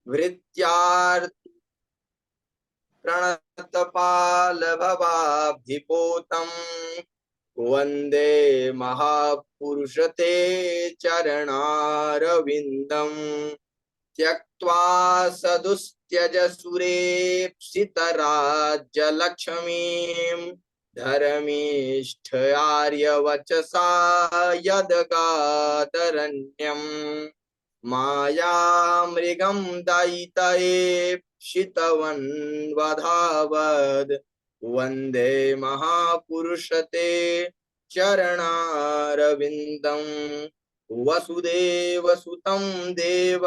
भृत्यार्थ प्रणतपालभवाब्धिपोतम् वन्दे महापुरुष ते चरणारविन्दम् त्यक्त्वा सदुस्त्यज सुरेप्सितराज्यलक्ष्मीम् धर्मीष्ठयार्यवचसा यदगादरण्यम् मायामृगं दयितयेप्सितवन्वधावद् वन्दे महापुरुषते चरणारविन्दम् वसुदेवसुतं देव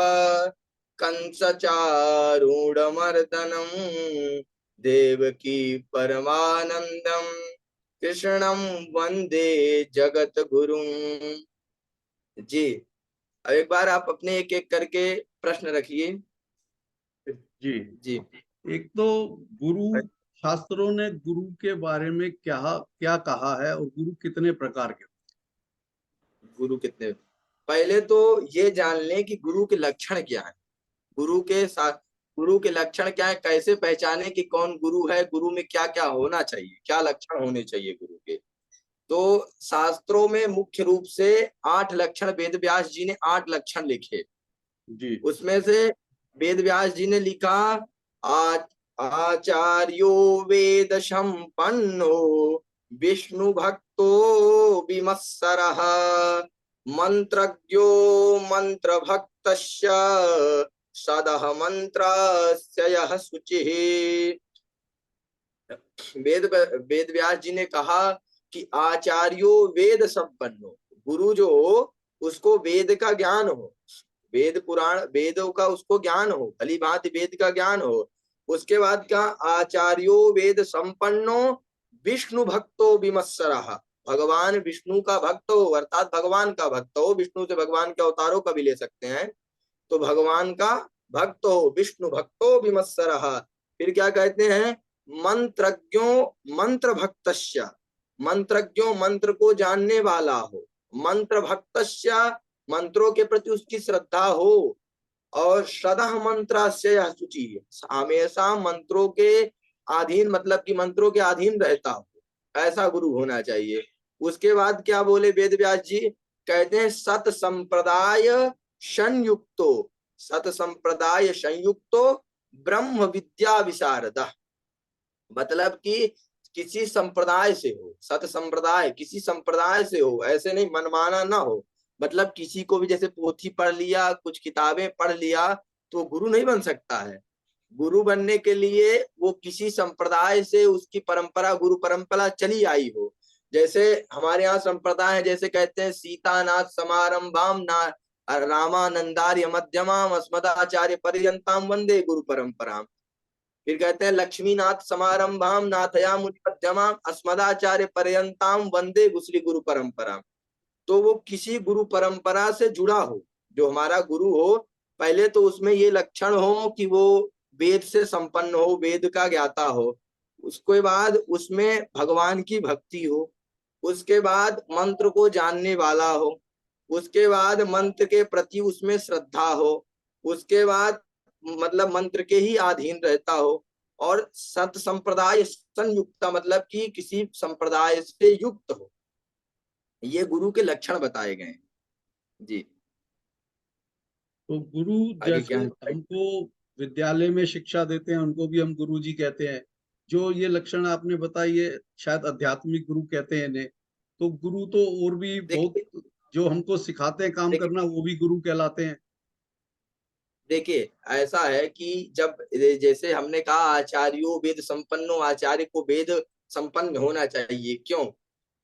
कंसचारूढमर्दनम् देवकी परमानन्दम् कृष्णं वन्दे जगद्गुरुं। जी, अब एक बार आप अपने एक एक करके प्रश्न रखिए। जी जी, एक तो गुरु, शास्त्रों ने गुरु के बारे में क्या क्या कहा है और गुरु कितने प्रकार के? गुरु कितने, पहले तो ये जान लें कि गुरु के लक्षण क्या है। गुरु के साथ गुरु के लक्षण क्या है, कैसे पहचाने कि कौन गुरु है, गुरु में क्या क्या होना चाहिए, क्या लक्षण होने चाहिए गुरु के। तो शास्त्रों में मुख्य रूप से 8 लक्षण, वेद व्यास जी ने 8 लक्षण लिखे। जी उसमें से वेद व्यास जी ने लिखा आ, आचार्यो वेद संपन्नो विष्णु भक्तो विमत्सरः मंत्रज्ञो मंत्र भक्तस्य सदः मंत्रस्य यः शुचिः। वेद वेद व्यास जी ने कहा कि आचार्यो वेद संपन्नो, गुरु जो हो उसको वेद का ज्ञान हो, वेद पुराण वेदों का उसको ज्ञान हो, भली भांति वेद का ज्ञान हो। उसके बाद क्या, आचार्यो वेद संपन्नो विष्णु भक्तो विमत्सरः, भगवान विष्णु का भक्त हो, अर्थात भगवान का भक्त हो, विष्णु से भगवान के अवतारों का भी ले सकते हैं। तो भगवान का भक्त हो, विष्णु भक्तो विमत्सरः। फिर क्या कहते हैं, मंत्रज्ञो मंत्र भक्तस्य, मंत्रज्ञो मंत्र को जानने वाला हो, मंत्र भक्तस्य मंत्रों के प्रति उसकी श्रद्धा हो, और सदा मंत्रास्य यः शुचि, हमेशा मंत्रों के अधीन, मतलब कि मंत्रों के अधीन रहता हो, ऐसा गुरु होना चाहिए। उसके बाद क्या बोले वेद व्यास जी, कहते हैं सत संप्रदाय संयुक्तो, सत संप्रदाय संयुक्तो ब्रह्म विद्या विशारद, मतलब कि किसी संप्रदाय से हो, सत संप्रदाय किसी संप्रदाय से हो, ऐसे नहीं मनमाना ना हो, मतलब किसी को भी जैसे पोथी पढ़ लिया, कुछ किताबें पढ़ लिया तो गुरु नहीं बन सकता है। गुरु बनने के लिए वो किसी संप्रदाय से उसकी परंपरा, गुरु परंपरा चली आई हो। जैसे हमारे यहाँ संप्रदाय है, जैसे कहते हैं सीतानाथ समारंभाम ना रामानंदार्य मध्यमाम अस्मदाचार्य पर्यंताम वंदे गुरु परंपराम। फिर कहते हैं लक्ष्मीनाथ समारंभाम नाथया मुनि मध्यमाम अस्मदाचार्य पर्यंताम वंदे गुसरी गुरु परंपरा। तो वो किसी गुरु परंपरा से जुड़ा हो, जो हमारा गुरु हो, पहले तो उसमें ये लक्षण हो कि वो वेद से संपन्न हो, वेद का ज्ञाता हो, उसके बाद उसमें भगवान की भक्ति हो, उसके बाद मंत्र को जानने वाला हो, उसके बाद मंत्र के प्रति उसमें श्रद्धा हो, उसके बाद मतलब मंत्र के ही अधीन रहता हो, और सत संप्रदाय संयुक्त, मतलब कि किसी संप्रदाय से युक्त हो। ये गुरु के लक्षण बताए गए हैं। जी, तो गुरु आगे जैसे क्या है। हमको विद्यालय में शिक्षा देते हैं उनको भी हम गुरु जी कहते हैं। जो ये लक्षण आपने बताई ये शायद आध्यात्मिक गुरु कहते हैं इन्हें। तो गुरु तो और भी बहुत, देखिए जो हमको सिखाते हैं काम देखिए करना वो भी गुरु कहलाते हैं। देखिए ऐसा है कि जब जैसे हमने कहा आचार्यो वेद संपन्नो, आचार्य को वेद संपन्न होना चाहिए। क्यों,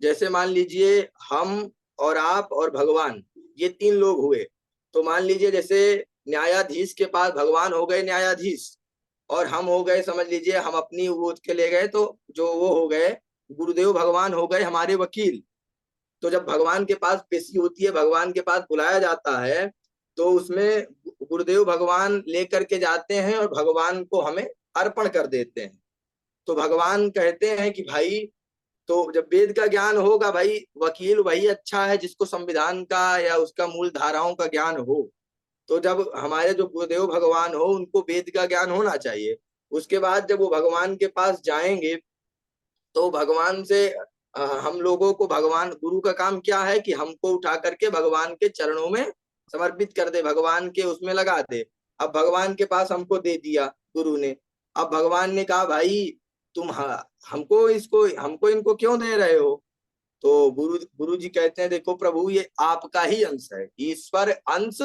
जैसे मान लीजिए हम और आप और भगवान, ये 3 लोग हुए। तो मान लीजिए जैसे न्यायाधीश के पास भगवान हो गए न्यायाधीश, और हम हो गए, समझ लीजिए हम अपनी वो के ले गए, तो जो वो हो गए गुरुदेव भगवान हो गए हमारे वकील। तो जब भगवान के पास पेशी होती है, भगवान के पास बुलाया जाता है, तो उसमें गुरुदेव भगवान लेकर के जाते हैं और भगवान को हमें अर्पण कर देते हैं। तो भगवान कहते हैं कि भाई, तो जब वेद का ज्ञान होगा, भाई वकील वही अच्छा है जिसको संविधान का या उसका मूल धाराओं का ज्ञान हो। तो जब हमारे जो गुरुदेव भगवान हो उनको वेद का ज्ञान होना चाहिए। उसके बाद जब वो भगवान के पास जाएंगे तो भगवान से हम लोगों को भगवान गुरु का काम क्या है कि हमको उठा करके भगवान के चरणों में समर्पित कर दे, भगवान के उसमें लगा दे। अब भगवान के पास हमको दे दिया गुरु ने। अब भगवान ने कहा भाई तुम हमको इनको क्यों दे रहे हो? तो गुरु जी कहते हैं देखो प्रभु ये आपका ही अंश है, ईश्वर अंश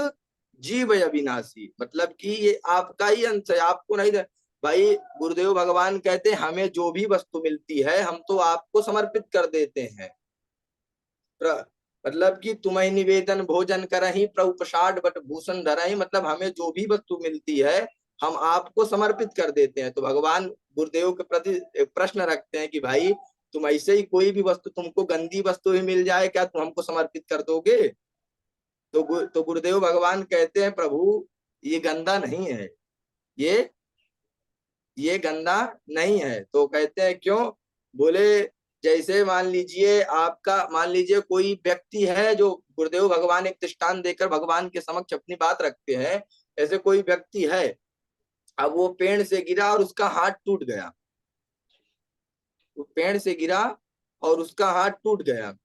जीव अविनाशी, मतलब कि ये आपका ही अंश है, आपको नहीं दे। भाई गुरुदेव भगवान कहते हैं हमें जो भी वस्तु मिलती है हम तो आपको समर्पित कर देते हैं। मतलब कि तुम्हें निवेदन भोजन करहि प्रभु प्रसाद बट भूषण धरहि, मतलब हमें जो भी वस्तु मिलती है हम आपको समर्पित कर देते हैं। तो भगवान गुरुदेव के प्रति एक प्रश्न रखते हैं कि भाई तुम ऐसे ही कोई भी वस्तु, तुमको गंदी वस्तु भी मिल जाए क्या तुम हमको समर्पित कर दोगे? तो गुरुदेव भगवान कहते हैं प्रभु ये गंदा नहीं है, ये ये गंदा नहीं है। तो कहते हैं क्यों? बोले जैसे मान लीजिए कोई व्यक्ति है जो गुरुदेव भगवान एक दृष्टांत देकर भगवान के समक्ष अपनी बात रखते हैं। ऐसे कोई व्यक्ति है, अब वो पेड़ से गिरा और उसका हाथ टूट गया, वो पेड़ से गिरा और उसका हाथ टूट गया।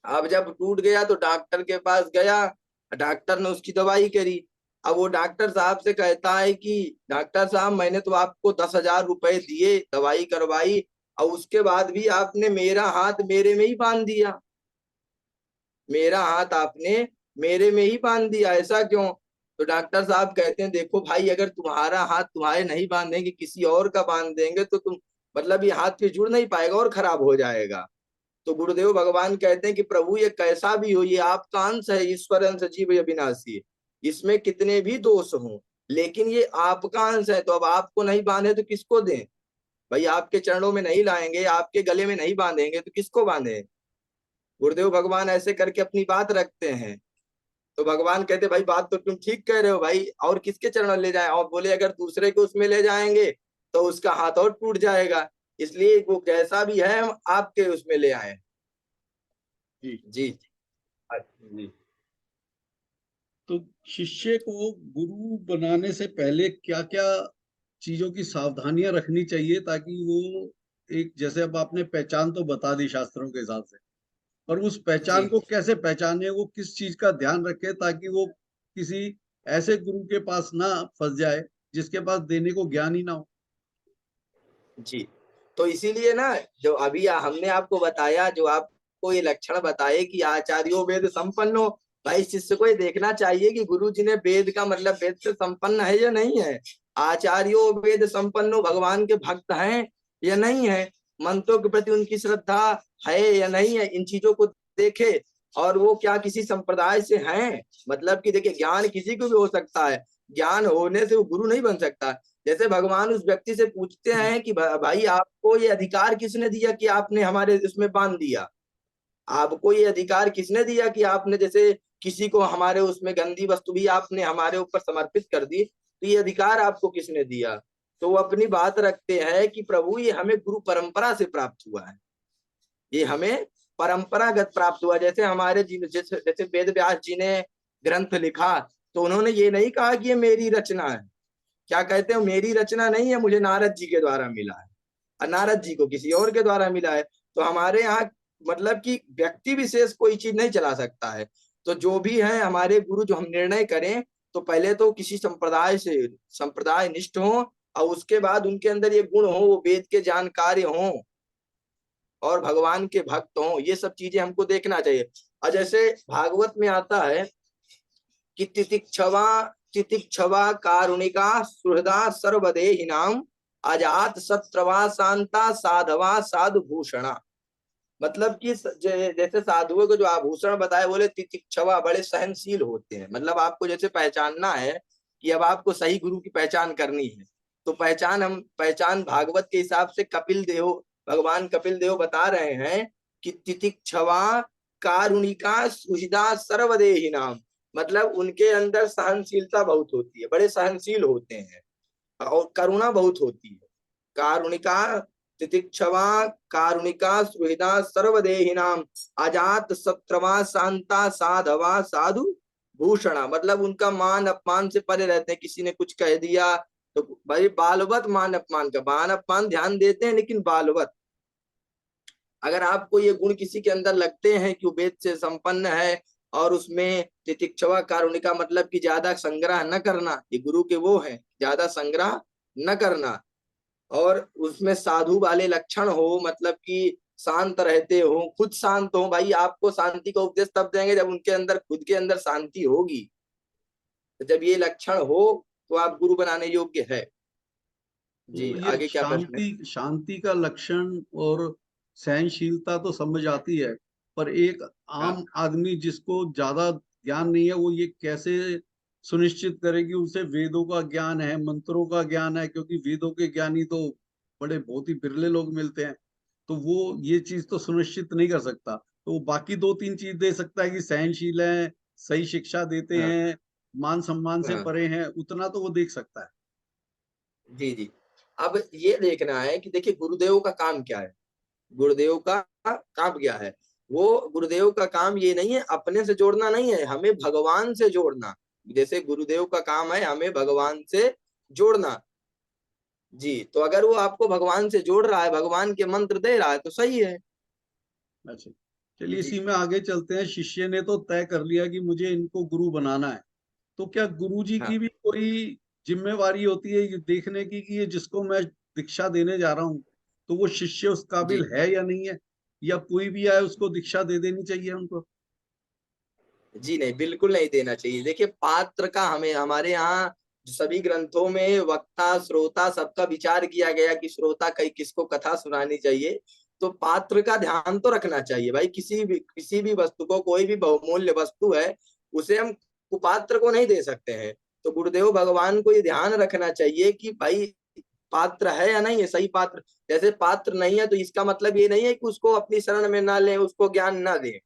अब जब टूट गया तो डॉक्टर के पास गया, डॉक्टर ने उसकी दवाई करी। अब वो डॉक्टर साहब से कहता है कि डॉक्टर साहब मैंने तो आपको 10,000 रुपए दिए, दवाई करवाई, और उसके बाद भी आपने मेरा हाथ मेरे में ही बांध दिया, मेरा हाथ आपने मेरे में ही बांध दिया, ऐसा क्यों? तो डॉक्टर साहब कहते हैं देखो भाई अगर तुम्हारा हाथ तुम्हारे नहीं बांधेंगे किसी और का बांध देंगे तो तुम, मतलब ये हाथ फिर जुड़ नहीं पाएगा और खराब हो जाएगा। तो गुरुदेव भगवान कहते हैं कि प्रभु ये कैसा भी हो ये आपका अंश है, ईश्वर अंश जीव अविनाशी, इसमें कितने भी दोष हों लेकिन ये आपका अंश है। तो अब आपको नहीं बांधे तो किसको दें? भाई आपके चरणों में नहीं लाएंगे, आपके गले में नहीं बांधेंगे तो किसको बांधे? गुरुदेव भगवान ऐसे करके अपनी बात रखते हैं। तो भगवान कहते भाई बात तो तुम ठीक कह रहे हो भाई, और किसके चरणों में ले जाए? और बोले अगर दूसरे को उसमें ले जाएंगे तो उसका हाथ और टूट जाएगा, इसलिए वो जैसा भी है हम आपके उसमें ले आए। जी जी जी। तो शिष्य को गुरु बनाने से पहले क्या क्या चीजों की सावधानियां रखनी चाहिए ताकि वो एक, जैसे अब आपने पहचान तो बता दी शास्त्रों के हिसाब से, पर उस पहचान जी को कैसे पहचाने, वो किस चीज का ध्यान रखे ताकि वो किसी ऐसे गुरु के पास ना फंस जाए जिसके पास देने को ज्ञान ही ना हो। जी। तो इसीलिए ना जो अभी हमने आपको बताया, जो आपको ये लक्षण बताए कि आचार्यो वेद संपन्नो, भाई शिष्य को ये देखना चाहिए कि गुरु जी ने वेद का मतलब वेद से संपन्न है या नहीं है। आचार्यो वेद संपन्नो, भगवान के भक्त हैं या नहीं है, मंत्रों के प्रति उनकी श्रद्धा है या नहीं है, इन चीजों को देखे। और वो क्या किसी संप्रदाय से हैं? मतलब कि देखिए ज्ञान किसी को भी हो सकता है, ज्ञान होने से वो गुरु नहीं बन सकता। जैसे भगवान उस व्यक्ति से पूछते हैं कि भाई आपको ये अधिकार किसने दिया कि आपने हमारे इसमें बांध दिया? आपको ये अधिकार किसने दिया कि आपने जैसे किसी को हमारे उसमें गंदी वस्तु भी आपने हमारे ऊपर समर्पित कर दी, तो ये अधिकार आपको किसने दिया? तो वो अपनी बात रखते हैं कि प्रभु ये हमें गुरु परंपरा से प्राप्त हुआ है, ये हमें परंपरागत प्राप्त हुआ। जैसे हमारे जैसे जैसे वेद व्यास जी ने ग्रंथ लिखा तो उन्होंने ये नहीं कहा कि ये मेरी रचना है, क्या कहते हैं मेरी रचना नहीं है, मुझे नारद जी के द्वारा मिला है और नारद जी को किसी और के द्वारा मिला है। तो हमारे यहाँ मतलब कि व्यक्ति विशेष कोई चीज नहीं चला सकता है। तो जो भी है हमारे गुरु जो हम निर्णय करें तो पहले तो किसी संप्रदाय से संप्रदाय निष्ठ हो और उसके बाद उनके अंदर ये गुण हो, वो वेद के जानकार हो और भगवान के भक्त हों, ये सब चीजें हमको देखना चाहिए। और जैसे भागवत में आता है कि तितिक्षवा कारुणिका सुहृदा सर्वदेहिनाम अजात शत्रवा शांता साधवा साधु भूषणा, मतलब कि जैसे साधुओं को जो आभूषण बताए बोले तितिक्षवा, बड़े सहनशील होते हैं। मतलब आपको जैसे पहचानना है कि अब आपको सही गुरु की पहचान करनी है तो पहचान भागवत के हिसाब से कपिल देव, भगवान कपिल देव बता रहे हैं कि तितिक्षवा कारुणिका सुहृदा सर्वदेही नाम, मतलब उनके अंदर सहनशीलता बहुत होती है, बड़े सहनशील होते हैं और करुणा बहुत होती है। कारुणिका तितिक्षवा कारुणिका सुहृदा सर्वदेहिनाम अजात शत्रुवा शांता साधवा साधु भूषणा मतलब उनका मान अपमान से परे रहते हैं। किसी ने कुछ कह दिया तो भाई बालवत मान अपमान का, मान अपमान ध्यान देते हैं लेकिन बालवत। अगर आपको ये गुण किसी के अंदर लगते हैं कि वो वेद से संपन्न है और उसमें तितिक्षवा कारुणिका मतलब कि ज्यादा संग्रह न करना, ये गुरु के वो है, ज्यादा संग्रह न करना, और उसमें साधु वाले लक्षण हो, मतलब कि शांत रहते हो, खुद शांत हो। भाई आपको शांति का उपदेश तब देंगे जब उनके अंदर, खुद के अंदर शांति होगी। तो जब ये लक्षण हो तो आप गुरु बनाने योग्य है। जी तो ये आगे क्या प्रश्न है? शांति शांति का लक्षण और सहनशीलता तो समझ आती है, पर एक हाँ आम आदमी जिसको ज्यादा ज्ञान नहीं है, वो ये कैसे सुनिश्चित करे कि उसे वेदों का ज्ञान है, मंत्रों का ज्ञान है? क्योंकि वेदों के ज्ञानी तो बड़े बहुत ही बिरले लोग मिलते हैं, तो वो ये चीज तो सुनिश्चित नहीं कर सकता। तो वो बाकी दो तीन चीज दे सकता है कि सहनशील है, सही शिक्षा देते हाँ हैं, मान सम्मान से हाँ। परे हैं, उतना तो वो देख सकता है। जी जी। अब ये देखना है कि देखिए गुरुदेव का काम क्या है। गुरुदेव का काम क्या है? वो गुरुदेव का काम ये नहीं है अपने से जोड़ना, नहीं है, हमें भगवान से जोड़ना। जैसे गुरुदेव का काम है हमें भगवान से जोड़ना। जी, तो अगर वो आपको भगवान से जोड़ रहा है, भगवान के मंत्र दे रहा है तो सही है। अच्छा, चलिए जी इसी में आगे चलते हैं। शिष्य ने तो तय कर लिया कि मुझे इनको गुरु बनाना है, तो क्या गुरु जी हाँ। की भी कोई जिम्मेवारी होती है ये देखने की कि ये जिसको मैं दीक्षा देने जा रहा हूँ, तो वो शिष्य उस काबिल जी है या नहीं है, या कोई भी आए उसको दीक्षा दे देनी चाहिए उनको? जी नहीं, बिल्कुल नहीं देना चाहिए। देखिए पात्र का हमें, हमारे यहाँ सभी ग्रंथों में वक्ता श्रोता सबका विचार किया गया कि श्रोता कई किसको कथा सुनानी चाहिए। तो पात्र का ध्यान तो रखना चाहिए भाई। किसी भी वस्तु को, कोई भी बहुमूल्य वस्तु है, उसे हम कुपात्र को नहीं दे सकते हैं। तो गुरुदेव भगवान को ये ध्यान रखना चाहिए कि भाई पात्र है या नहीं है, सही पात्र। जैसे पात्र नहीं है तो इसका मतलब ये नहीं है कि उसको अपनी शरण में ना लें, उसको ज्ञान ना दें।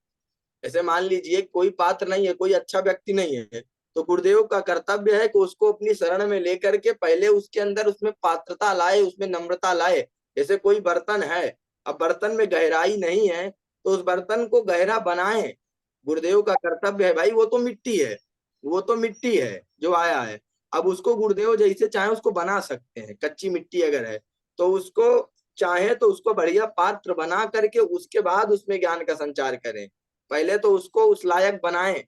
जैसे मान लीजिए कोई पात्र नहीं है, कोई अच्छा व्यक्ति नहीं है, तो गुरुदेव का कर्तव्य है कि उसको अपनी शरण में लेकर के पहले उसके अंदर उसमें पात्रता लाए, उसमें नम्रता लाए। जैसे कोई बर्तन है, अब बर्तन में गहराई नहीं है तो उस बर्तन को गहरा बनाए। गुरुदेव का कर्तव्य है भाई, वो तो मिट्टी है, वो तो मिट्टी है जो आया है। अब उसको गुरुदेव जैसे चाहे उसको बना सकते हैं। कच्ची मिट्टी अगर है तो उसको चाहे तो उसको बढ़िया पात्र बना करके उसके बाद उसमें ज्ञान का संचार करें। पहले तो उसको उस लायक बनाएं,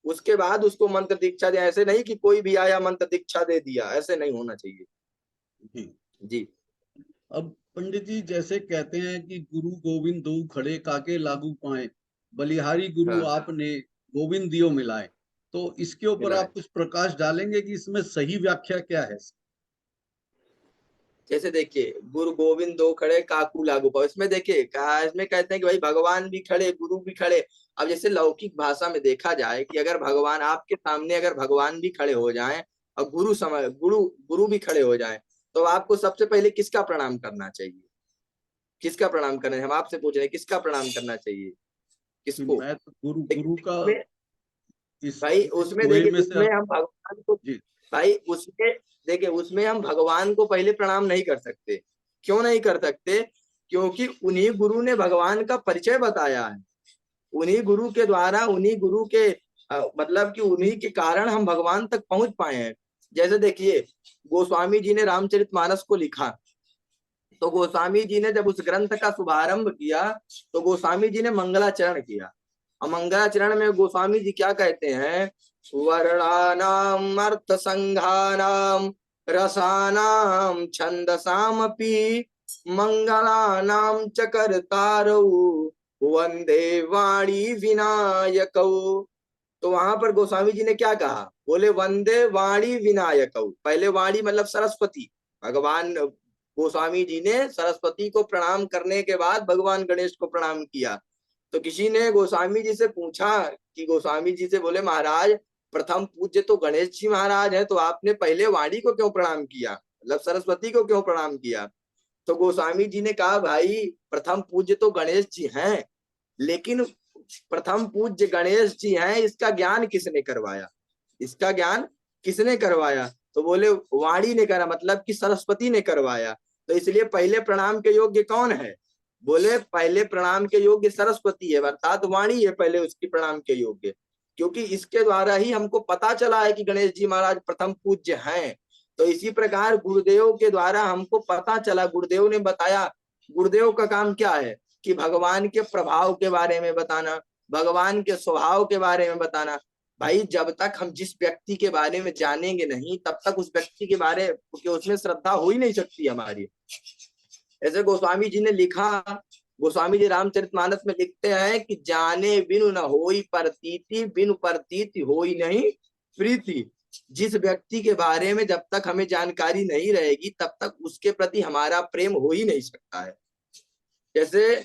उसके बाद उसको मंत्र दीक्षा दे। ऐसे नहीं कि कोई भी आया मंत्र दीक्षा दे दिया, ऐसे नहीं होना चाहिए। जी। जी अब पंडित जी जैसे कहते हैं कि गुरु गोविंद दो खड़े काके लागू पाए, बलिहारी गुरु हाँ। आपने गोविंद दियो मिलाए, तो इसके ऊपर मिला है। आप कुछ प्रकाश डालेंगे कि इसमें सही व्याख्या क्या है? जैसे देखिए गुरु गोविंद दो खड़े काकू लागू पाओ, इसमें देखिए कहा, इसमें कहते हैं कि भाई भगवान भी खड़े गुरु भी खड़े। अब जैसे लौकिक भाषा में देखा जाए कि अगर भगवान आपके सामने, अगर भगवान भी खड़े हो जाएं और गुरु गुरु भी खड़े हो जाएं, तो आपको सबसे पहले किसका प्रणाम करना चाहिए? किसका प्रणाम करना है? हम आपसे पूछ रहे हैं किसका प्रणाम करना चाहिए, कि किसको? मैं तो गुरु गुरु का देखिए इस भाई इस उसमें देखिए, पोएम में से उसमें हम भगवान को, जी। भाई उसमें देखिए उसमें हम भगवान को पहले प्रणाम नहीं कर सकते। क्यों नहीं कर सकते? क्योंकि उन्हीं गुरु ने भगवान का परिचय बताया है। उन्हीं गुरु के द्वारा, उन्हीं गुरु के मतलब कि उन्हीं के कारण हम भगवान तक पहुंच पाए हैं। जैसे देखिए गोस्वामी जी ने रामचरितमानस को लिखा, तो गोस्वामी जी ने जब उस ग्रंथ का शुभारंभ किया तो गोस्वामी जी ने मंगलाचरण किया। और मंगलाचरण में गोस्वामी जी क्या कहते हैं? वर्णानाम अर्थ संघानाम रसानाम छंदसामपि मंगलानाम च कर्तारौ वंदे वाणी विनायकौ। तो वहां पर गोस्वामी जी ने क्या कहा? बोले वंदे वाणी विनायकौ। पहले वाणी मतलब सरस्वती, भगवान गोस्वामी जी ने सरस्वती को प्रणाम करने के बाद भगवान गणेश को प्रणाम किया। तो किसी ने गोस्वामी जी से पूछा कि गोस्वामी जी से बोले महाराज प्रथम पूज्य तो गणेश जी महाराज है, तो आपने पहले वाणी को क्यों प्रणाम किया, मतलब सरस्वती को क्यों प्रणाम किया? तो गोस्वामी जी ने कहा भाई प्रथम पूज्य तो गणेश जी हैं, लेकिन प्रथम पूज्य गणेश जी हैं, इसका ज्ञान किसने करवाया? इसका ज्ञान किसने करवाया? तो बोले वाणी ने करा, मतलब कि सरस्वती ने करवाया। तो इसलिए पहले प्रणाम के योग्य कौन है? बोले पहले प्रणाम के योग्य सरस्वती है, अर्थात वाणी है पहले उसकी प्रणाम के योग्य। क्योंकि इसके द्वारा ही हमको पता चला है कि गणेश जी महाराज प्रथम पूज्य हैं। तो इसी प्रकार गुरुदेव के द्वारा हमको पता चला, गुरुदेव ने बताया। गुरुदेव का काम क्या है कि भगवान के प्रभाव के बारे में बताना, भगवान के स्वभाव के बारे में बताना। भाई जब तक हम जिस व्यक्ति के बारे में जानेंगे नहीं, तब तक उस व्यक्ति के बारे में उसमें श्रद्धा हो ही नहीं सकती हमारी। ऐसे गोस्वामी जी ने लिखा, गोस्वामी जी रामचरितमानस में लिखते हैं कि जाने बिनु न होई प्रतीति, बिनु प्रतीति होई नहीं प्रीति। जिस व्यक्ति के बारे में जब तक हमें जानकारी नहीं रहेगी, तब तक उसके प्रति हमारा प्रेम हो ही नहीं सकता है। जैसे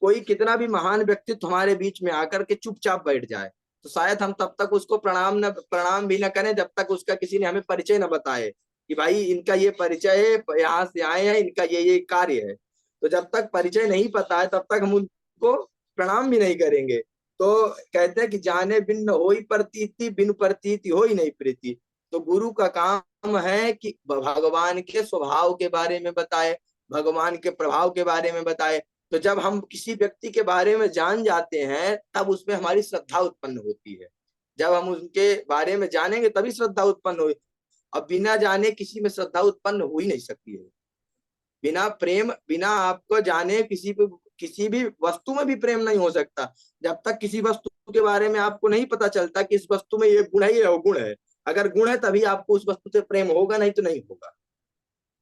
कोई कितना भी महान व्यक्तित्व हमारे बीच में आकर के चुपचाप बैठ जाए, तो शायद हम तब तक उसको प्रणाम भी न करें जब तक उसका किसी ने हमें परिचय न बताए कि भाई इनका ये परिचय है, यहाँ से आए हैं, इनका ये कार्य है। तो जब तक परिचय नहीं पता है तब तक हम उनको प्रणाम भी नहीं करेंगे। तो कहते हैं कि जाने बिन होई प्रतीति, बिन प्रतीति होई नहीं प्रीति। तो गुरु का काम है कि भगवान के स्वभाव के बारे में बताए, भगवान के प्रभाव के बारे में बताए। तो जब हम किसी व्यक्ति के बारे में जान जाते हैं, तब उसमें हमारी श्रद्धा उत्पन्न होती है। जब हम उनके बारे में जानेंगे तभी श्रद्धा उत्पन्न हो। अब बिना जाने किसी में श्रद्धा उत्पन्न हो ही नहीं सकती है। बिना प्रेम, बिना आपको जाने किसी भी वस्तु में भी प्रेम नहीं हो सकता। जब तक किसी वस्तु के बारे में आपको नहीं पता चलता कि इस वस्तु में ये गुण है, ये अवगुण है। अगर गुण है तभी आपको उस वस्तु से प्रेम होगा, नहीं तो नहीं होगा।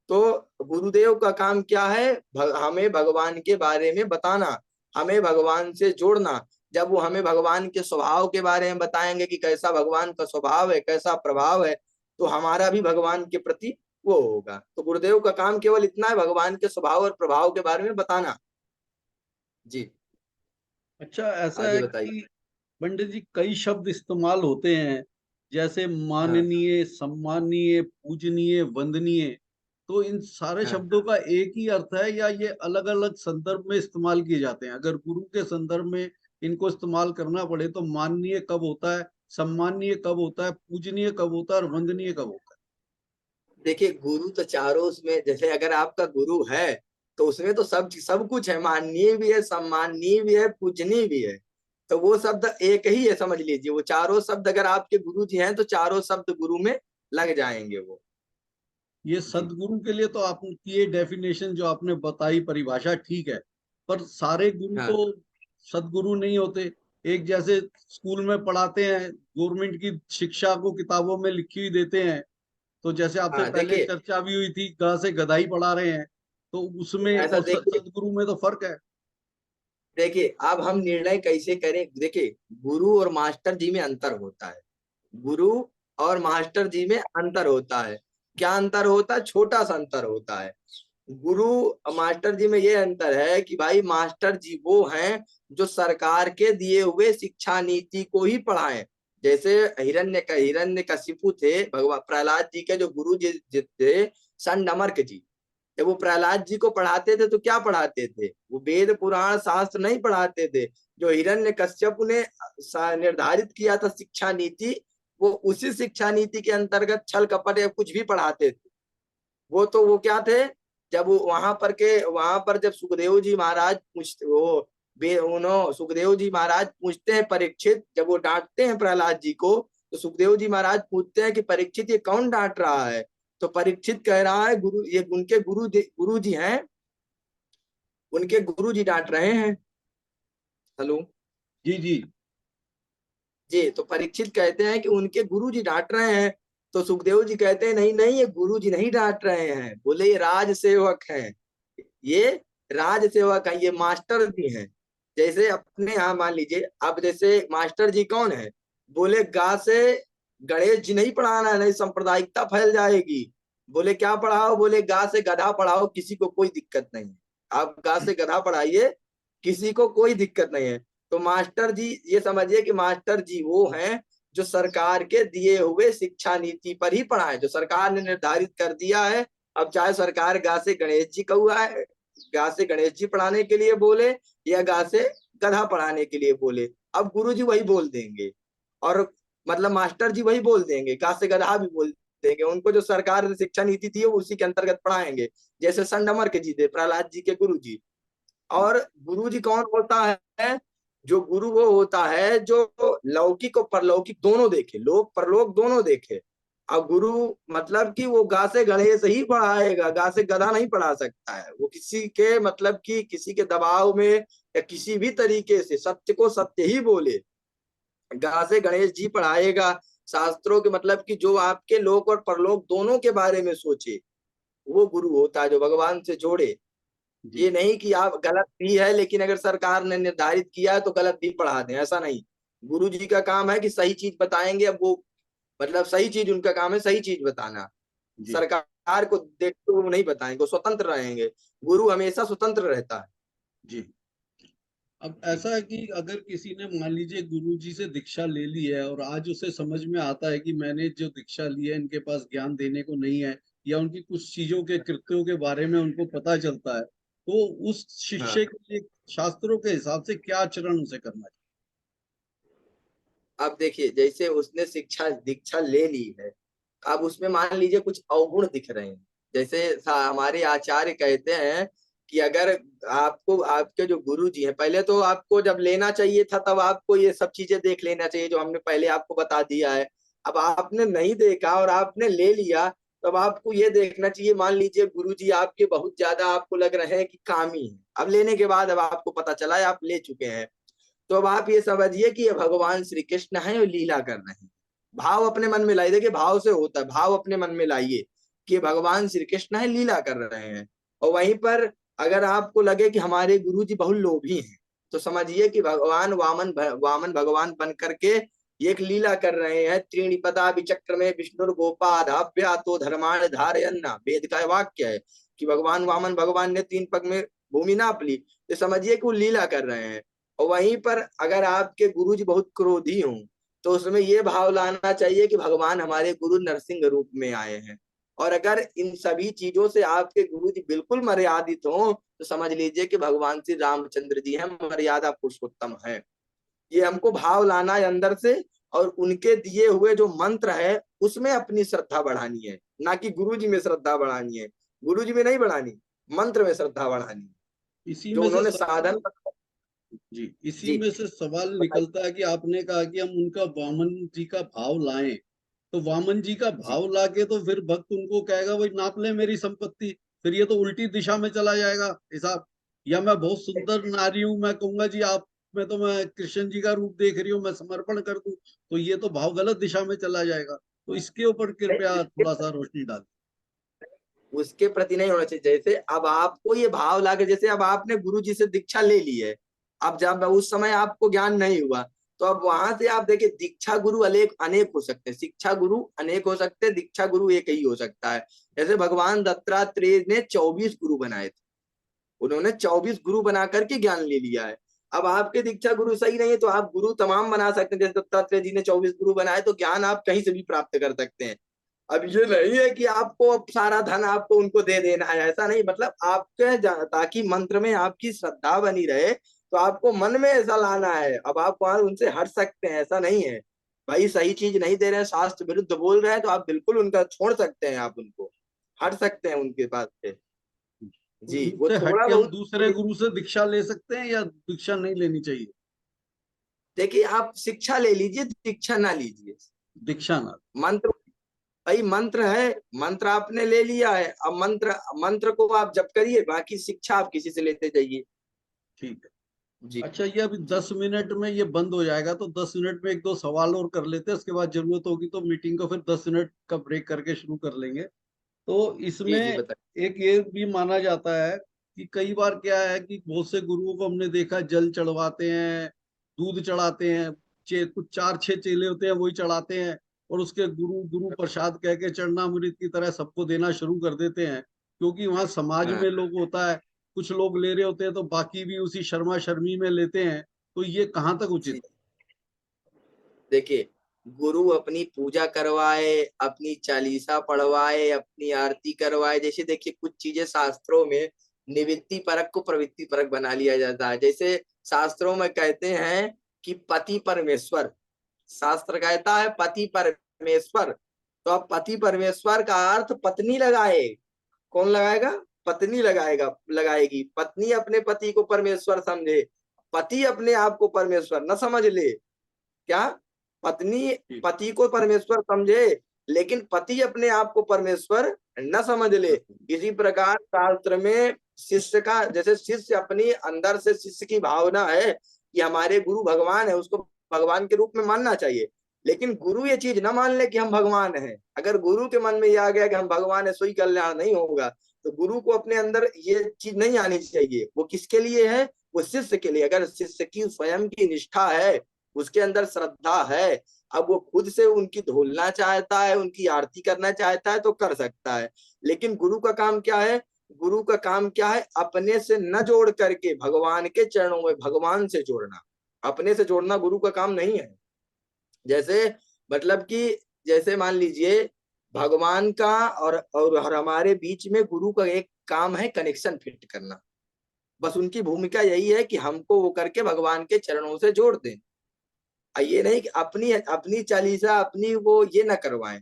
तो गुरुदेव का काम क्या है? हमें भगवान के बारे में बताना, हमें भगवान से जोड़ना। जब वो हमें भगवान के स्वभाव के बारे में बताएंगे कि कैसा भगवान का स्वभाव है, कैसा प्रभाव है, तो हमारा भी भगवान के प्रति वो होगा। तो गुरुदेव का काम केवल इतना है, भगवान के स्वभाव और प्रभाव के बारे में बताना। जी अच्छा, ऐसा आगे है बताइए। कि पंडित जी कई शब्द इस्तेमाल होते हैं, जैसे हाँ माननीय, सम्मानीय, पूजनीय, वंदनीय। तो इन सारे हाँ। शब्दों का एक ही अर्थ है या ये अलग अलग संदर्भ में इस्तेमाल किए जाते हैं? अगर गुरु के संदर्भ में इनको इस्तेमाल करना पड़े तो माननीय कब होता है, सम्मानीय कब होता है, पूजनीय कब होता है और वंदनीय कब होता देखिए गुरु तो चारों उसमें, जैसे अगर आपका गुरु है तो उसमें तो सब कुछ है, माननीय भी है, सम्माननीय भी है, पूजनीय भी है। तो वो शब्द एक ही है, समझ लीजिए। वो चारों शब्द अगर आपके गुरु जी हैं तो चारों शब्द गुरु में लग जाएंगे वो। है? ये जी सदगुरु के लिए तो आपकी ये डेफिनेशन जो आपने बताई, परिभाषा ठीक है, पर सारे गुरु हाँ तो सदगुरु नहीं होते। एक जैसे स्कूल में पढ़ाते हैं, गवर्नमेंट की शिक्षा को किताबों में लिखी हुई देते हैं, तो जैसे आपसे हाँ। पहले देखिए चर्चा भी हुई थी, ग से गधाई पढ़ा रहे हैं, तो उसमें ऐसा और देखिए, सदगुरु में तो फर्क है। देखिए अब हम निर्णय कैसे करें। देखिए गुरु और मास्टर जी में अंतर होता है, गुरु और मास्टर जी में अंतर होता है। क्या अंतर होता है? छोटा सा अंतर होता है। गुरु और मास्टर जी में ये अंतर है कि भाई मास्टर जी वो हैं जो सरकार के दिए हुए शिक्षा नीति को ही पढ़ाएं। जैसे हिरण्य कशिपु थे, भगवान प्रहलाद जी के जो गुरु जी थे, संडमर्क जी। जब वो प्रहलाद जी को पढ़ाते थे तो क्या पढ़ाते थे? वो वेद पुराण शास्त्र नहीं पढ़ाते थे। जो हिरण्य कश्यप ने निर्धारित किया था शिक्षा नीति, वो उसी शिक्षा नीति के अंतर्गत छल कपट या कुछ भी पढ़ाते थे। वो क्या थे? जब वो वहां पर जब सुखदेव जी महाराज पूछते, सुखदेव जी महाराज पूछते हैं परीक्षित, जब वो डांटते हैं प्रहलाद जी को, तो सुखदेव जी महाराज पूछते हैं कि परीक्षित ये कौन डांट रहा है? तो परीक्षित कह रहा है गुरु, ये उनके गुरु जी हैं, उनके गुरु जी डांट रहे हैं। हेलो जी जी। जी। तो परीक्षित कहते हैं कि उनके गुरु जी डांट रहे हैं। तो सुखदेव जी कहते हैं नहीं नहीं, ये गुरु जी नहीं डांट रहे हैं, बोले ये राज सेवक हैं, ये राज सेवक है, ये मास्टर जी हैं। जैसे अपने यहाँ मान लीजिए, अब जैसे मास्टर जी कौन है? बोले गा से गणेश जी नहीं पढ़ाना है, नहीं सांप्रदायिकता फैल जाएगी। बोले क्या पढ़ाओ? बोले गा से गधा पढ़ाओ, किसी को कोई दिक्कत नहीं है। आप गा से गधा पढ़ाइए, किसी को कोई दिक्कत नहीं है। तो मास्टर जी, ये समझिए कि मास्टर जी वो हैं जो सरकार के दिए हुए शिक्षा नीति पर ही पढ़ाए, जो सरकार ने निर्धारित कर दिया है। अब चाहे सरकार गा से गणेश जी कहुआ है, गा से गणेश जी पढ़ाने के लिए बोले या गा से गधा पढ़ाने के लिए बोले, अब गुरु जी वही बोल देंगे। और मतलब मास्टर जी वही बोल देंगे, गा से गधा भी बोल देंगे। उनको जो सरकार ने शिक्षा नीति दी है उसी के अंतर्गत पढ़ाएंगे। जैसे संडमर्क जी थे, प्रहलाद जी के गुरु जी। और गुरु जी कौन होता है? जो गुरु वो होता है जो लौकिक और परलौकिक दोनों देखे, लोक परलोक दोनों देखे। अब गुरु मतलब कि वो गा से गणेश ही पढ़ाएगा, गा से गधा नहीं पढ़ा सकता है। वो किसी के मतलब कि किसी के दबाव में या किसी भी तरीके से सत्य को सत्य ही बोले, गा से गणेश जी पढ़ाएगा। शास्त्रों के मतलब कि जो आपके लोक और परलोक दोनों के बारे में सोचे, वो गुरु होता है जो भगवान से जोड़े। जी ये नहीं कि आप गलत भी है लेकिन अगर सरकार ने निर्धारित किया है तो गलत भी पढ़ा दें, ऐसा नहीं। गुरु जी का काम है कि सही चीज बताएंगे। अब वो मतलब सही चीज उनका काम है, सही चीज बताना। जी सरकार को देखते हुए वो नहीं बताएंगे, वो स्वतंत्र रहेंगे। गुरु हमेशा स्वतंत्र रहता है। जी। अब जी। ऐसा है कि अगर किसी ने मान लीजिए गुरु जी से दीक्षा ले ली है और आज उसे समझ में आता है कि मैंने जो दीक्षा ली है इनके पास ज्ञान देने को नहीं है, या उनकी कुछ चीजों के कृत्यों के बारे में उनको पता चलता है, तो उस हाँ, शिष्य के लिए शास्त्रों के हिसाब से क्या आचरण उसे करना अब देखिए जैसे उसने शिक्षा दीक्षा ले ली है, अब उसमें मान लीजिए कुछ अवगुण दिख रहे हैं। जैसे हमारे आचार्य कहते हैं कि अगर आपको आपके जो गुरु जी हैं, पहले तो आपको जब लेना चाहिए था तब आपको ये सब चीजें देख लेना चाहिए जो हमने पहले आपको बता दिया है। अब आपने नहीं देखा और आपने ले लिया, तब आपको ये देखना चाहिए। मान लीजिए गुरु जी आपके बहुत ज्यादा आपको लग रहे हैं कि कामी है, अब लेने के बाद अब आपको पता चला है आप ले चुके हैं, तो अब आप ये समझिए कि ये भगवान श्री कृष्ण है और लीला कर रहे हैं। भाव अपने मन में लाइए, देखिए भाव से होता है, भाव अपने मन में लाइए कि भगवान श्री कृष्ण है, लीला कर रहे हैं। और वहीं पर अगर आपको लगे कि हमारे गुरु जी बहुत लोभी हैं, तो समझिए कि भगवान वामन भगवान बन करके ये एक लीला कर रहे हैं। त्रीणिपदा विचक्र में विष्णु गोपाधाभ्या तो धर्माण धारयन्ना, वेद का वाक्य है कि भगवान वामन भगवान ने 3 पग में भूमि नाप ली, तो समझिए कि वो लीला कर रहे हैं। और वहीं पर अगर आपके गुरु जी बहुत क्रोधी हों, तो उसमें ये भाव लाना चाहिए कि भगवान हमारे गुरु नरसिंह रूप में आए हैं। और अगर इन सभी चीजों से आपके गुरु जी बिल्कुल मर्यादित हों, तो समझ लीजिए कि भगवान श्री रामचंद्र जी हैं, मर्यादा पुरुषोत्तम है। ये हमको भाव लाना है अंदर से, और उनके दिए हुए जो मंत्र है उसमें अपनी श्रद्धा बढ़ानी है, ना कि गुरु जी में श्रद्धा बढ़ानी है। गुरु जी में नहीं बढ़ानी, मंत्र में श्रद्धा बढ़ानी है है। इसी जो में से उन्होंने साधन। जी, इसी जी में से सवाल बताइए। निकलता है कि आपने कहा कि हम उनका वामन जी का भाव लाएं, तो वामन जी का जी भाव लाके तो फिर भक्त उनको कहेगा भाई नाप ले मेरी संपत्ति, फिर ये तो उल्टी दिशा में चला जाएगा हिसाब। या मैं बहुत सुंदर नारी हूं, मैं कहूंगा जी आप में तो मैं कृष्ण जी का रूप देख रही हूँ, मैं समर्पण कर दूं, तो ये तो भाव गलत दिशा में चला जाएगा। तो इसके ऊपर कृपया थोड़ा सा रोशनी डाल। उसके प्रति नहीं होना चाहिए। जैसे अब आपको ये भाव लाके, जैसे अब आपने गुरु जी से दीक्षा ले ली है, अब जब उस समय आपको ज्ञान नहीं हुआ, तो अब वहां से आप देखिए दीक्षा गुरु अनेक अनेक हो सकते हैं, शिक्षा गुरु अनेक हो सकते हैं, दीक्षा गुरु एक ही हो सकता है। जैसे भगवान दत्तात्रेय ने 24 गुरु बनाए थे, उन्होंने 24 गुरु बना करके ज्ञान ले लिया है। अब आपके दीक्षा गुरु सही नहीं है तो आप गुरु तमाम बना सकते हैं, जैसे दत्तात्रेय जी ने 24 गुरु बनाए, तो ज्ञान आप कहीं से भी प्राप्त कर सकते हैं। अब ये नहीं है कि आपको अब सारा धन आपको उनको दे देना है, ऐसा नहीं। मतलब आपके ताकि मंत्र में आपकी श्रद्धा बनी रहे, तो आपको मन में ऐसा लाना है। अब आप वहां उनसे हट सकते हैं, ऐसा नहीं है। भाई सही चीज नहीं दे रहे हैं, शास्त्र विरुद्ध बोल रहे हैं, तो आप बिल्कुल उनका छोड़ सकते हैं, आप उनको हट सकते हैं उनके पास से। तो जी वो उनसे हट थोड़ा के हम बहुत। दूसरे गुरु से दीक्षा ले सकते हैं या दीक्षा नहीं लेनी चाहिए? देखिए आप शिक्षा ले लीजिए, दीक्षा ना लीजिए। दीक्षा ना। मंत्र, भाई मंत्र है, मंत्र आपने ले लिया है, अब मंत्र मंत्र को आप जप करिए, बाकी शिक्षा आप किसी से लेते जाइए। ठीक है। जी अच्छा, ये अभी 10 मिनट में ये बंद हो जाएगा, तो 10 मिनट में एक दो सवाल और कर लेते हैं, उसके बाद जरूरत होगी तो मीटिंग को फिर 10 मिनट का ब्रेक करके शुरू कर लेंगे। तो इसमें जी बताइए। एक ये भी माना जाता है कि कई बार क्या है कि बहुत से गुरुओं को हमने देखा जल चढ़वाते हैं, दूध चढ़ाते हैं, कुछ 4-6 चेले होते हैं वही चढ़ाते हैं, और उसके गुरु गुरु प्रसाद कह के चरणामृत की तरह सबको देना शुरू कर देते हैं, क्योंकि वहां समाज हाँ में लोग होता है, कुछ लोग ले रहे होते हैं तो बाकी भी उसी शर्मा शर्मी में लेते हैं। तो ये कहाँ तक उचित जी देखिए, गुरु अपनी पूजा करवाए, अपनी चालीसा पढ़वाए, अपनी आरती करवाए, जैसे देखिए कुछ चीजें शास्त्रों में निवृत्ति परक को प्रवृत्ति परक बना लिया जाता है। जैसे शास्त्रों में कहते हैं कि पति परमेश्वर, शास्त्र कहता है पति परमेश्वर, तो अब पति परमेश्वर का अर्थ पत्नी लगाए। कौन लगाएगा? पत्नी लगाएगा, लगाएगी। पत्नी अपने पति को परमेश्वर समझे, पति अपने आप को परमेश्वर न समझ ले, क्या पत्नी पति को परमेश्वर समझे लेकिन पति अपने आप को परमेश्वर न समझ ले। इसी प्रकार शास्त्र में शिष्य का, जैसे शिष्य अपनी अंदर से शिष्य की भावना है कि हमारे गुरु भगवान है, उसको भगवान के रूप में मानना चाहिए, लेकिन गुरु ये चीज न मान ले कि हम भगवान हैं। अगर गुरु के मन में ये आ गया कि हम भगवान है, सोई कल्याण नहीं होगा, तो गुरु को अपने अंदर ये चीज नहीं आनी चाहिए। वो किसके लिए है? वो शिष्य के लिए। अगर शिष्य की स्वयं की निष्ठा है, उसके अंदर श्रद्धा है, अब वो खुद से उनकी धोलना चाहता है, उनकी आरती करना चाहता है तो कर सकता है। लेकिन गुरु का काम क्या है? गुरु का काम क्या है? अपने से न जोड़ करके भगवान के चरणों में भगवान से जोड़ना। अपने से जोड़ना गुरु का काम नहीं है। जैसे मतलब कि जैसे मान लीजिए भगवान का और हमारे बीच में गुरु का एक काम है कनेक्शन फिट करना। बस उनकी भूमिका यही है कि हमको वो करके भगवान के चरणों से जोड़ दें। ये नहीं कि अपनी अपनी चालीसा अपनी वो ये ना करवाएं।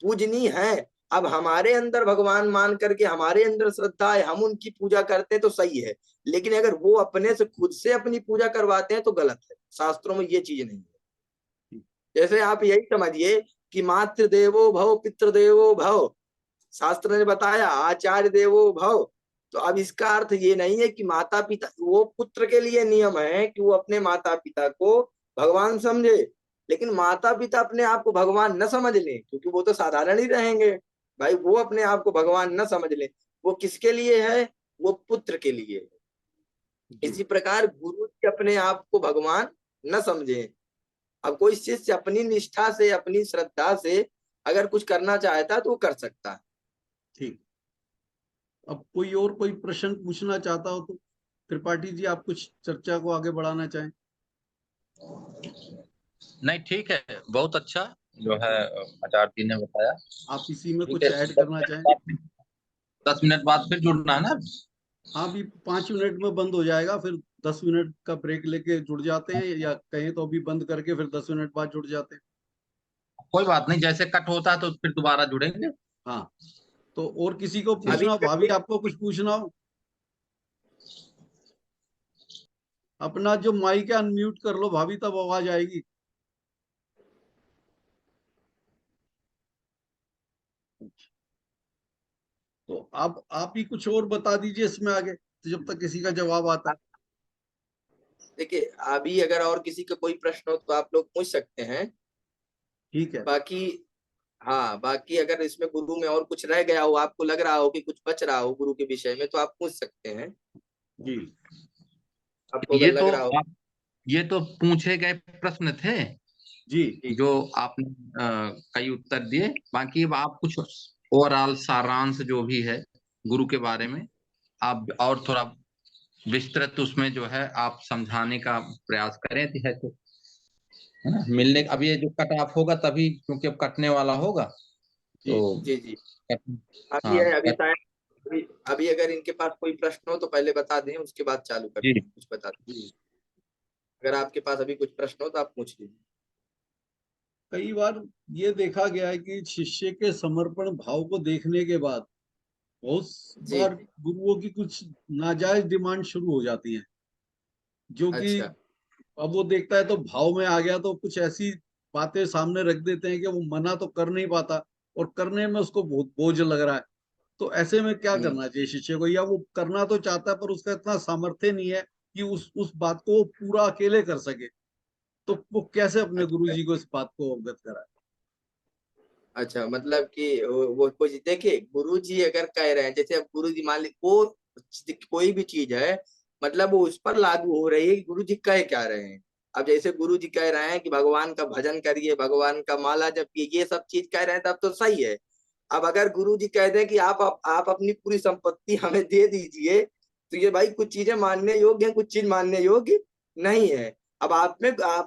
पूजनी है, अब हमारे अंदर भगवान मान करके हमारे अंदर श्रद्धा है, हम उनकी पूजा करते हैं तो सही है, लेकिन अगर वो अपने से खुद से अपनी पूजा करवाते हैं तो गलत है। शास्त्रों में ये चीज नहीं है। जैसे आप यही समझिए कि मातृ देवो भव पितृ देवो भव, शास्त्र ने बताया आचार्य देवो भव। तो अब इसका अर्थ ये नहीं है कि माता पिता, वो पुत्र के लिए नियम है कि वो अपने माता पिता को भगवान समझे, लेकिन माता पिता अपने आप को भगवान न समझ ले, क्योंकि वो तो साधारण ही रहेंगे। भाई वो अपने आप को भगवान न समझ ले, वो किसके लिए है? वो पुत्र के लिए है। इसी प्रकार गुरु जी अपने आप को भगवान न समझे। अब कोई शिष्य अपनी निष्ठा से अपनी श्रद्धा से अगर कुछ करना चाहता है तो वो कर सकता है। ठीक। अब कोई और कोई प्रश्न पूछना चाहता हो तो त्रिपाठी जी आप कुछ चर्चा को आगे बढ़ाना चाहें? नहीं ठीक है, बहुत अच्छा जो है आचार्य जी ने बताया। आप इसी में ठीक कुछ है, ऐड करना चाहें? 10 मिनट बाद फिर जुड़ना है ना। हाँ, अभी 5 मिनट में बंद हो जाएगा, फिर 10 मिनट का ब्रेक लेके जुड़ जाते हैं, या कहें तो अभी बंद करके फिर 10 मिनट बाद जुड़ जाते हैं। कोई बात नहीं, जैसे कट होता है तो फिर दोबारा जुड़ेंगे। हाँ, तो और किसी को अभी पूछना हो? भाभी आपको कुछ पूछना हो? अपना जो माइक है अनम्यूट कर लो भाभी, तब आवाज आएगी। तो आप ही कुछ और बता दीजिए इसमें आगे, तो जब तक किसी का जवाब आता है। देखिए, अभी अगर और किसी का कोई प्रश्न हो तो आप लोग पूछ सकते हैं। ठीक है। बाकी हाँ, बाकी अगर इसमें गुरु में और कुछ रह गया हो, आपको लग रहा हो कि कुछ बच रहा हो गुरु के विषय में, तो आप पूछ सकते हैं। जी आपको अगर ये लग तो रहा हो। ये तो पूछे गए प्रश्न थे जी जी जो आपने कई उत्तर दिए। बाकी अब आप कुछ ओवरऑल सारांश जो भी है गुरु के बारे में आप और थोड़ा विस्तृत उसमें जो है आप समझाने का प्रयास करें, तो है तो है ना। मिलने अब ये जो कट ऑफ होगा तभी, क्योंकि अब कटने वाला होगा जी तो जी जी अभी हाँ है, अभी शायद अभी अगर इनके पास कोई प्रश्न हो तो पहले बता दें, उसके बाद चालू कर जी दें, कुछ बता दें। जी। अगर आपके पास अभी कुछ प्रश्न हो तो आप पूछ लीजिए। कई बार ये देखा गया है कि शिष्य के समर्पण भाव को देखने के बाद बहुत जी बार जी गुरुओं की कुछ नाजायज डिमांड शुरू हो जाती है, जो कि अच्छा। अब वो देखता है तो भाव में आ गया तो कुछ ऐसी बातें सामने रख देते हैं कि वो मना तो कर नहीं पाता, और करने में उसको बहुत बोझ लग रहा है। तो ऐसे में क्या हम्म करना चाहिए शिष्य को? या वो करना तो चाहता है पर उसका इतना सामर्थ्य नहीं है कि उस बात को वो पूरा अकेले कर सके, तो वो कैसे अपने गुरु अच्छा जी को इस बात को अवगत कराए? अच्छा, मतलब कि वो कुछ देखिए, गुरु जी अगर कह रहे हैं, जैसे अब गुरु जी मान ली वो कोई भी चीज है, मतलब वो उस पर लागू हो रही है कि गुरु जी कह क्या रहे हैं। अब जैसे गुरु जी कह रहे हैं कि भगवान का भजन करिए, भगवान का माला जपिए, ये सब चीज कह रहे हैं तब तो सही है। अब अगर गुरु जी कह दें कि आप अपनी पूरी संपत्ति हमें दे दीजिए, तो ये भाई कुछ चीजें मानने योग्य है, कुछ चीज मानने योग्य नहीं है। अब आप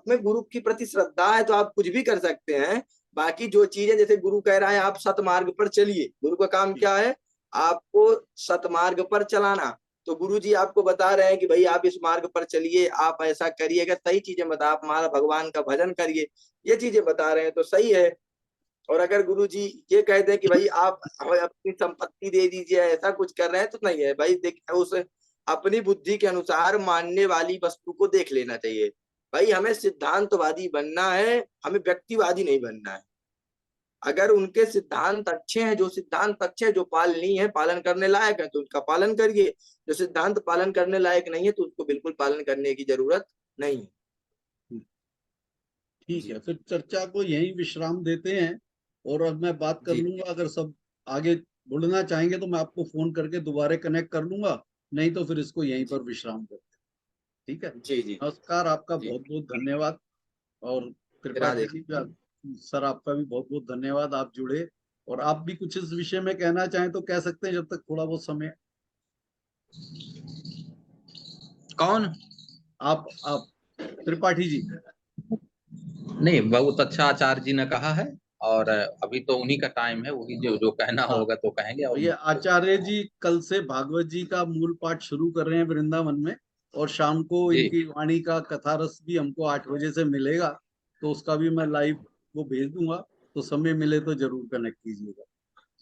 में गुरु की प्रति श्रद्धा है तो आप कुछ भी कर सकते हैं। बाकी जो चीजें, जैसे गुरु कह रहा है आप सतमार्ग पर चलिए, गुरु का काम क्या है? आपको सतमार्ग पर चलाना। तो गुरु जी आपको बता रहे हैं कि भाई आप इस मार्ग पर चलिए, आप ऐसा करिए, अगर सही चीजें बता, आप हमारा भगवान का भजन करिए, ये चीजें बता रहे हैं तो सही है। और अगर गुरु जी ये कह दें कि भाई आप हमें अपनी संपत्ति दे दीजिए, ऐसा कुछ कर रहे हैं तो नहीं है भाई। देख, अपनी बुद्धि के अनुसार मानने वाली वस्तु को देख लेना चाहिए। भाई हमें सिद्धांतवादी बनना है, हमें व्यक्तिवादी नहीं बनना है। अगर उनके सिद्धांत अच्छे हैं, जो सिद्धांत अच्छे हैं, जो पालनीय है, पालन करने लायक है, तो उनका पालन करिए। जो सिद्धांत पालन करने लायक नहीं है तो उसको बिल्कुल पालन करने की जरूरत नहीं है। ठीक जी है, फिर चर्चा को यहीं विश्राम देते हैं। और अब मैं बात कर जी लूंगा, अगर सब आगे जुड़ना चाहेंगे तो मैं आपको फोन करके दोबारा कनेक्ट कर लूंगा, नहीं तो फिर इसको यहीं पर विश्राम करते हैं। ठीक है, जी जी नमस्कार, आपका जी। बहुत बहुत धन्यवाद। और राधे त्रिपाठी जी का, सर आपका भी बहुत बहुत धन्यवाद, आप जुड़े। और आप भी कुछ इस विषय में कहना चाहें तो कह सकते हैं, जब तक थोड़ा बहुत समय। कौन? आप त्रिपाठी जी। नहीं, बहुत अच्छा आचार्य जी ने कहा है, और अभी तो उन्हीं का टाइम है, वही जो जो कहना हाँ, होगा तो कहेंगे। तो और ये आचार्य जी कल से भागवत जी का मूल पाठ शुरू कर रहे हैं वृंदावन में, और शाम को जी इनकी वाणी का कथारस भी हमको 8 बजे से मिलेगा। तो उसका भी मैं लाइव वो भेज दूंगा, तो समय मिले तो जरूर कनेक्ट कीजिएगा।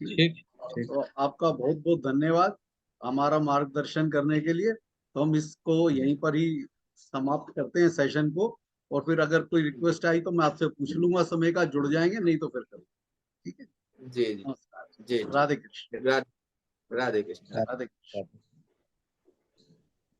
ठीक है, ठीक ठीक। तो आपका बहुत बहुत धन्यवाद हमारा मार्गदर्शन करने के लिए। तो हम इसको यहीं पर ही समाप्त करते हैं सेशन को। और फिर अगर कोई रिक्वेस्ट आई तो मैं आपसे पूछ लूंगा समय का, जुड़ जाएंगे, नहीं तो फिर करेंगे। ठीक है, जी जी नमस्कार, जी राधे कृष्ण। जी। राधे कृष्ण। राधे कृष्ण।